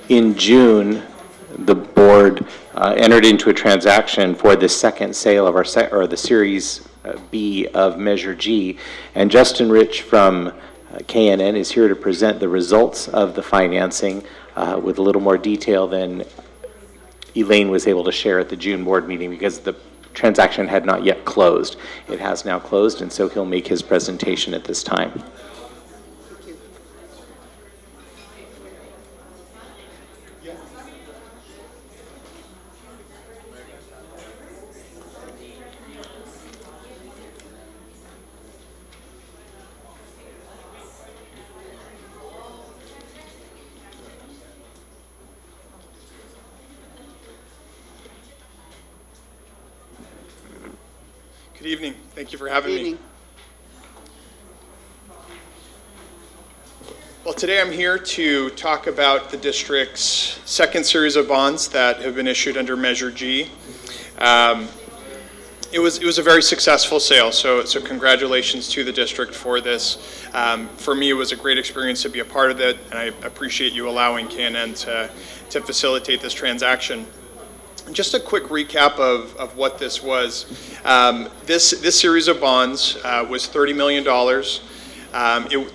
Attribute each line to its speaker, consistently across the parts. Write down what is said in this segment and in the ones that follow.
Speaker 1: in June, the board entered into a transaction for the second sale of our the Series B of Measure G, and Justin Rich from KNN is here to present the results of the financing with a little more detail than Elaine was able to share at the June board meeting because the transaction had not yet closed. It has now closed, and so he'll make his presentation at this time.
Speaker 2: Good evening. Thank you for having me. Well, today I'm here to talk about the district's second series of bonds that have been issued under Measure G. It was a very successful sale, so congratulations to the district for this. For me, it was a great experience to be a part of it, and I appreciate you allowing KNN to facilitate this transaction. Just a quick recap of what this was. This series of bonds was $30 million.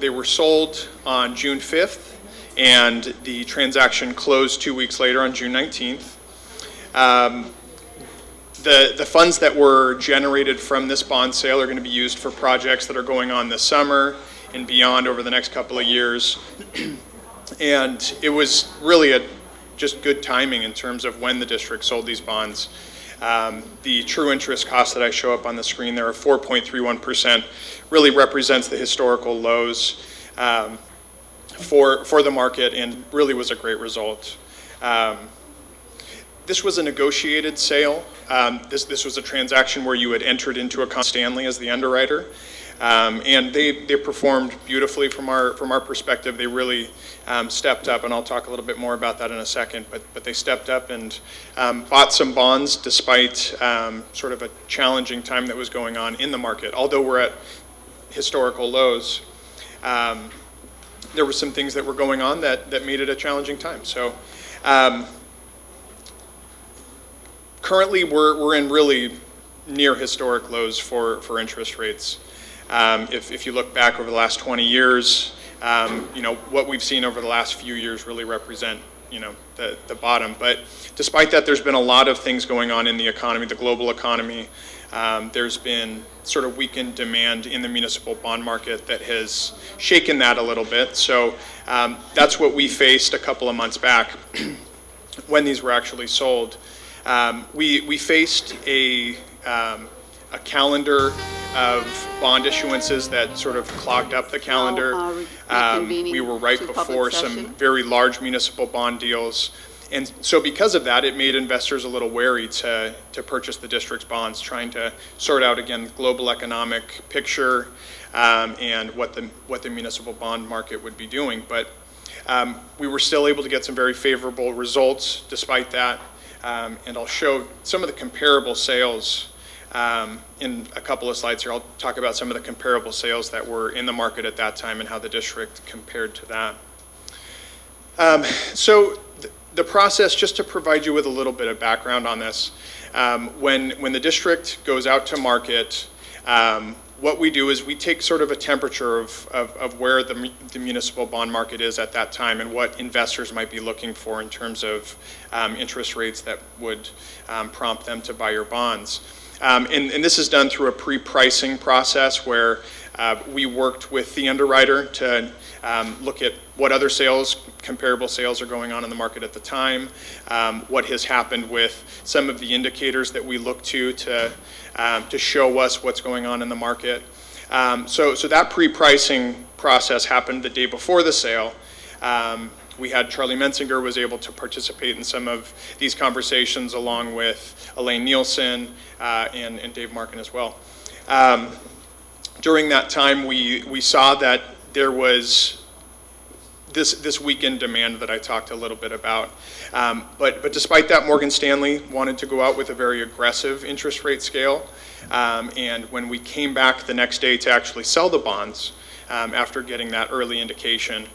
Speaker 2: They were sold on June 5th, and the transaction closed 2 weeks later on June 19th. The funds that were generated from this bond sale are going to be used for projects that are going on this summer and beyond over the next couple of years. And it was really just good timing in terms of when the district sold these bonds. The true interest cost that I show up on the screen there of 4.31% really represents the historical lows for the market and really was a great result. This was a negotiated sale. This was a transaction where you had entered into a Stanley as the underwriter. And they performed beautifully from our perspective. They really stepped up, and I'll talk a little bit more about that in a second, but they stepped up and bought some bonds despite sort of a challenging time that was going on in the market. Although we're at historical lows, there were some things that were going on that made it a challenging time. So currently we're in really near historic lows for interest rates. If you look back over the last 20 years, what we've seen over the last few years really represent, the bottom. But despite that, there's been a lot of things going on in the economy, the global economy. There's been sort of weakened demand in the municipal bond market that has shaken that a little bit. So that's what we faced a couple of months back when these were actually sold. We faced a calendar of bond issuances that sort of clogged up the calendar. We were right before some very large municipal bond deals. And so because of that, it made investors a little wary to purchase the district's bonds, trying to sort out, again, the global economic picture and what the municipal bond market would be doing. But we were still able to get some very favorable results despite that. And I'll show some of the comparable sales in a couple of slides here. I'll talk about some of the comparable sales that were in the market at that time and how the district compared to that. So the process, just to provide you with a little bit of background on this, when the district goes out to market, what we do is we take sort of a temperature of where the municipal bond market is at that time and what investors might be looking for in terms of interest rates that would prompt them to buy your bonds. And this is done through a pre-pricing process where we worked with the underwriter to look at what other comparable sales are going on in the market at the time, what has happened with some of the indicators that we look to show us what's going on in the market. So that pre-pricing process happened the day before the sale. We had Charlie Mensinger was able to participate in some of these conversations along with Elaine Nielsen and Dave Markin as well. During that time, we saw that there was this weakened demand that I talked a little bit about. But despite that, Morgan Stanley wanted to go out with a very aggressive interest rate scale. And when we came back the next day to actually sell the bonds, after getting that early indication,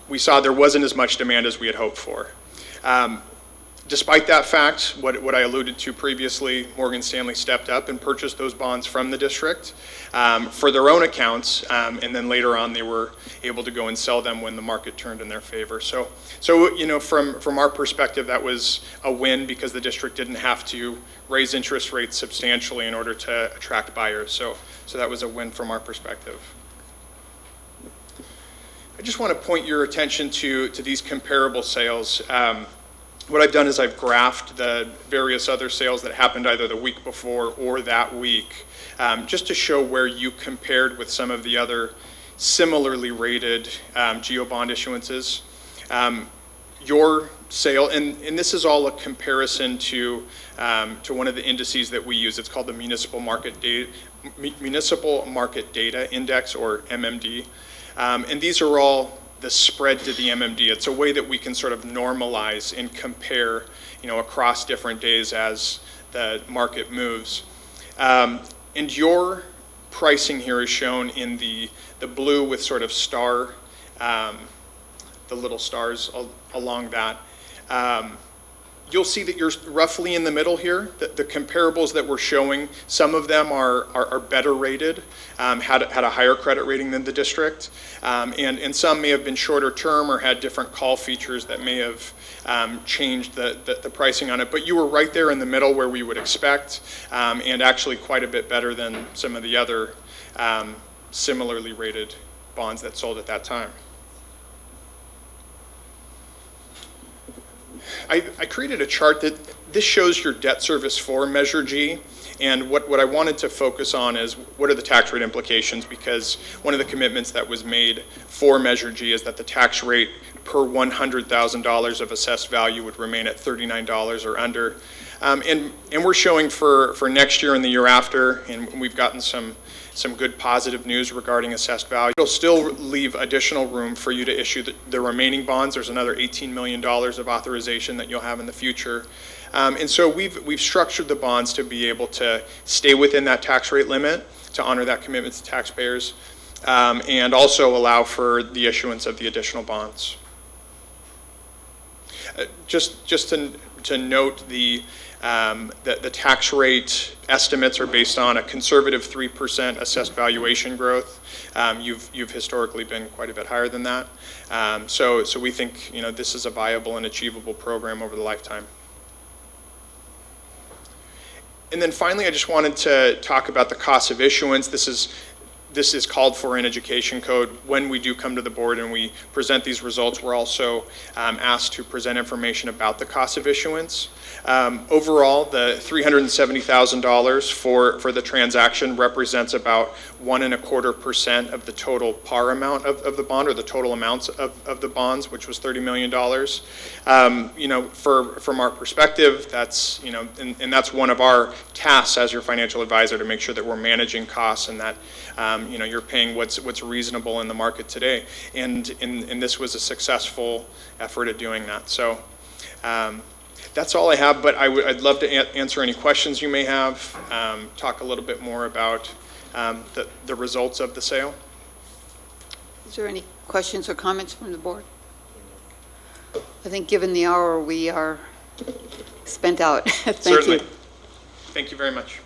Speaker 2: we saw there wasn't as much demand as we had hoped for. Despite that fact, what I alluded to previously, Morgan Stanley stepped up and purchased those bonds from the district for their own accounts, and then later on they were able to go and sell them when the market turned in their favor. So you know, from our perspective, that was a win because the district didn't have to raise interest rates substantially in order to attract buyers. So that was a win from our perspective. I just want to point your attention to these comparable sales. What I've done is I've graphed the various other sales that happened either the week before or that week, just to show where you compared with some of the other similarly rated GEO bond issuances. Your sale, and this is all a comparison to one of the indices that we use. It's called the Municipal Market Data Index, or MMD. And these are all the spread to the MMD. It's a way that we can sort of normalize and compare, you know, across different days as the market moves. And your pricing here is shown in the blue with sort of star, the little stars along that. You'll see that you're roughly in the middle here. The comparables that we're showing, some of them are better rated, had a higher credit rating than the district, and some may have been shorter term or had different call features that may have changed the pricing on it. But you were right there in the middle where we would expect, and actually quite a bit better than some of the other similarly rated bonds that sold at that time. I created a chart that this shows your debt service for Measure G, and what I wanted to focus on is what are the tax rate implications, because one of the commitments that was made for Measure G is that the tax rate per $100,000 of assessed value would remain at $39 or under. And we're showing for next year and the year after, and we've gotten some good positive news regarding assessed value. It'll still leave additional room for you to issue the remaining bonds. There's another $18 million of authorization that you'll have in the future. And so we've structured the bonds to be able to stay within that tax rate limit, to honor that commitment to taxpayers, and also allow for the issuance of the additional bonds. Just to note, the tax rate estimates are based on a conservative 3% assessed valuation growth. You've historically been quite a bit higher than that. So we think, you know, this is a viable and achievable program over the lifetime. And then finally, I just wanted to talk about the cost of issuance. This is called for in education code. When we do come to the board and we present these results, we're also asked to present information about the cost of issuance. Overall, the $370,000 for the transaction represents about 1.25% of the total par amount of the bond, or the total amounts of the bonds, which was $30 million. You know, from our perspective, that's, you know, and that's one of our tasks as your financial advisor, to make sure that we're managing costs and that you know, you're paying what's reasonable in the market today. And this was a successful effort at doing that. So that's all I have, but I'd love to answer any questions you may have, talk a little bit more about the results of the sale.
Speaker 3: Is there any questions or comments from the board? I think given the hour, we are spent out. Thank
Speaker 2: Certainly.
Speaker 3: you.
Speaker 2: Thank you very much.